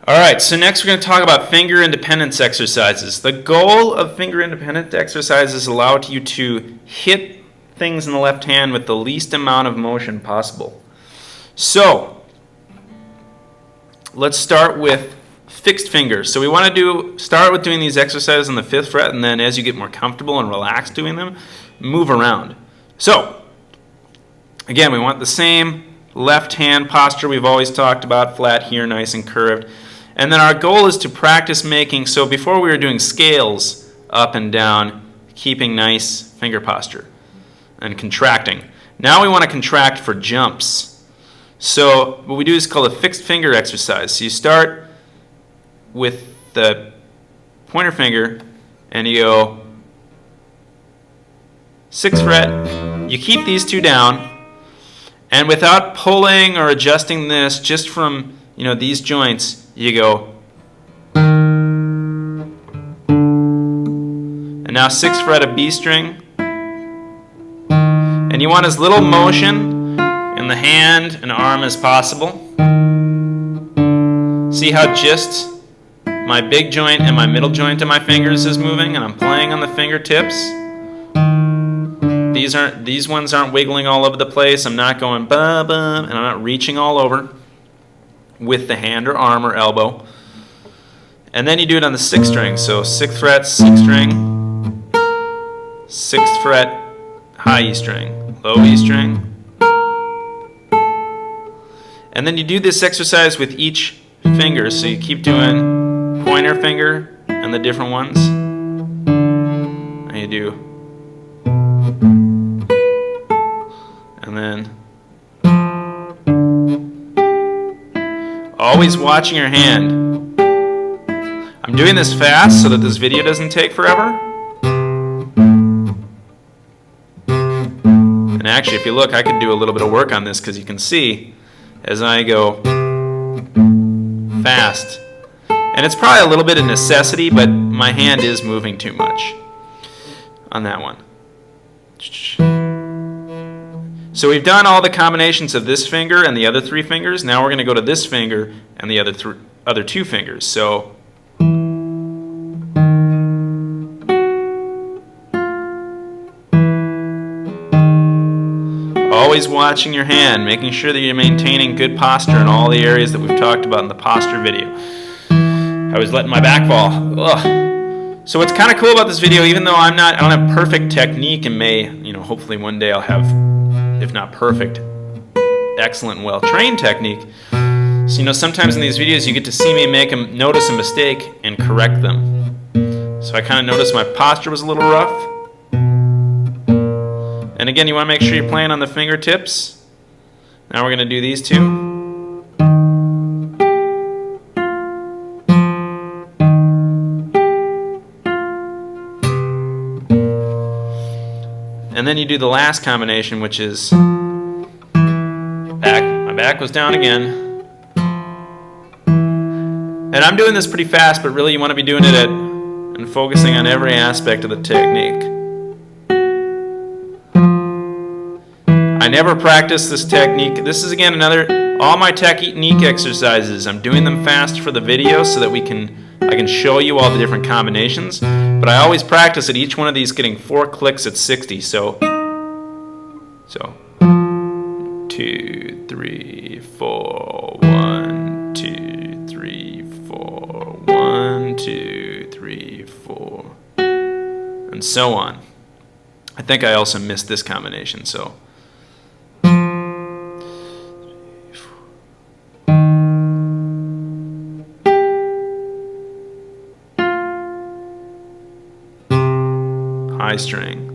All right, so next we're going to talk about finger independence exercises. The goal of finger independent exercises allow you to hit things in the left hand with the least amount of motion possible. So, let's start with fixed fingers. So we want to start with doing these exercises on the 5th fret, and then as you get more comfortable and relaxed doing them, move around. So, again, we want the same left hand posture we've always talked about, flat here, nice and curved. And then our goal is to practice making, so before we were doing scales up and down, keeping nice finger posture and contracting. Now we want to contract for jumps. So what we do is called a fixed finger exercise. So you start with the pointer finger and you go 6th fret. You keep these two down, and without pulling or adjusting this, just from these joints, you go. And now 6th fret of B string. And you want as little motion in the hand and arm as possible. See how just my big joint and my middle joint of my fingers is moving, and I'm playing on the fingertips. These ones aren't wiggling all over the place. I'm not going ba ba, and I'm not reaching all over with the hand or arm or elbow. And then you do it on the 6th string. So 6th fret, C string, 6th fret, high E string, low E string. And then you do this exercise with each finger. So you keep doing pointer finger and the different ones. And you do. And then always watching your hand. I'm doing this fast so that this video doesn't take forever. And actually, if you look, I could do a little bit of work on this because you can see as I go fast. And it's probably a little bit of necessity, but my hand is moving too much on that one. So we've done all the combinations of this finger and the other 3 fingers. Now we're going to go to this finger and the other 2 fingers. So always watching your hand, making sure that you're maintaining good posture in all the areas that we've talked about in the posture video. I was letting my back fall. Ugh. So what's kind of cool about this video, even though I don't have perfect technique, and hopefully one day I'll have, if not perfect, excellent and well-trained technique. So sometimes in these videos you get to see me notice a mistake and correct them. So I kind of noticed my posture was a little rough. And again, you want to make sure you're playing on the fingertips. Now we're going to do these two. And then you do the last combination, which is back. My back was down again. And I'm doing this pretty fast, but really you want to be doing it and focusing on every aspect of the technique. I never practice this technique. This is again all my technique exercises. I'm doing them fast for the video so that I can show you all the different combinations. But I always practice at each one of these getting 4 clicks at 60. So 2, 3, 4, 1, 2, 3, 4, 1, 2, 3, 4, and so on. I think I also missed this combination, so. High string.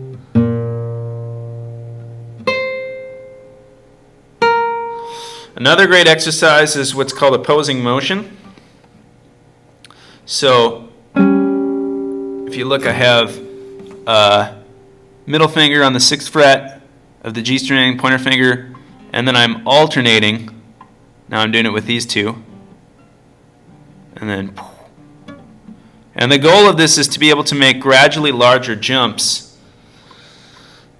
Another great exercise is what's called opposing motion. So if you look, I have middle finger on the 6th fret of the G string, pointer finger, and then I'm alternating. Now I'm doing it with these two. And the goal of this is to be able to make gradually larger jumps.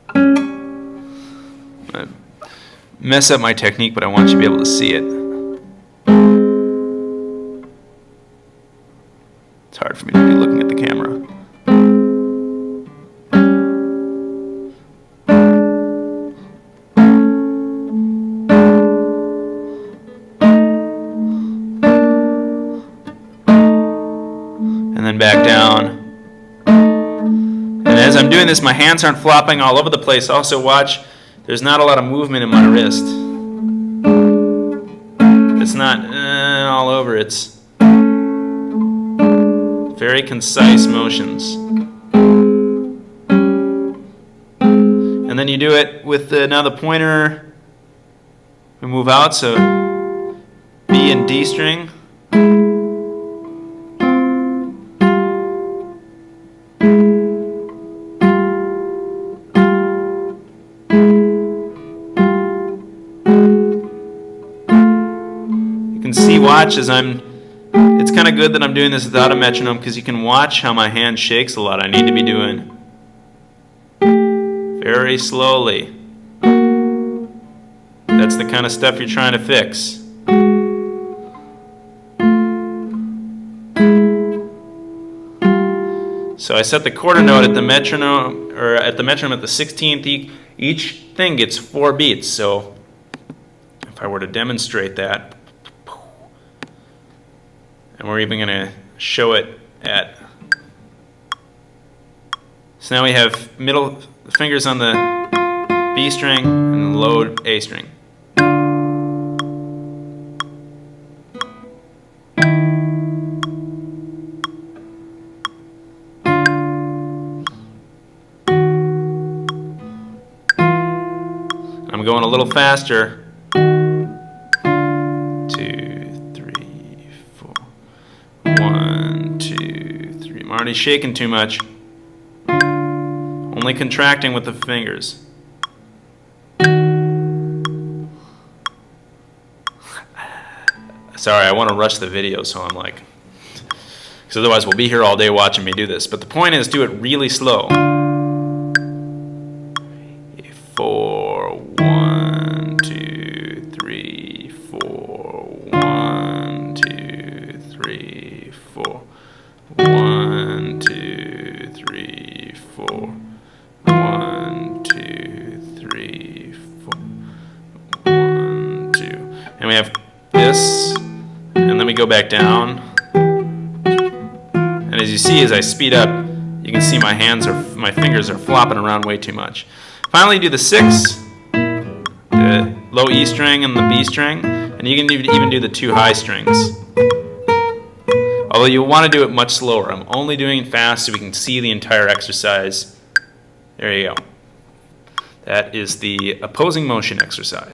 I mess up my technique, but I want you to be able to see it. hard for me to be looking at the camera. And then back down. And as I'm doing this, my hands aren't flopping all over the place. Also watch, there's not a lot of movement in my wrist. It's not all over, it's very concise motions. And then you do it with now the pointer, we move out, so B and D string. You can see, watch, as it's kind of good that I'm doing this without a metronome because you can watch how my hand shakes a lot. I need to be doing very slowly. That's the kind of stuff you're trying to fix. So I set the quarter note at the metronome, or at the metronome at the 16th. Each thing gets 4 beats. So if I were to demonstrate that, and we're even going to show it at, so now we have middle fingers on the B string and the low A string. I'm going a little faster. 2, 3, 4. 1, 2, 3. I'm already shaking too much. Only contracting with the fingers. Sorry, I want to rush the video, so I'm like, because otherwise we'll be here all day watching me do this. But the point is, do it really slow. 4, 1, 2, 3, 4. 1, 2, 3, 4. 1, 2, 3, 4. 1, 2, 3, 4. 1, 2. And we have this, and then we go back down. And as you see, as I speed up, you can see my fingers are flopping around way too much. Finally, do the 6, the low E string and the B string, and you can even do the 2 high strings. Although you want to do it much slower. I'm only doing it fast so we can see the entire exercise. There you go. That is the opposing motion exercise.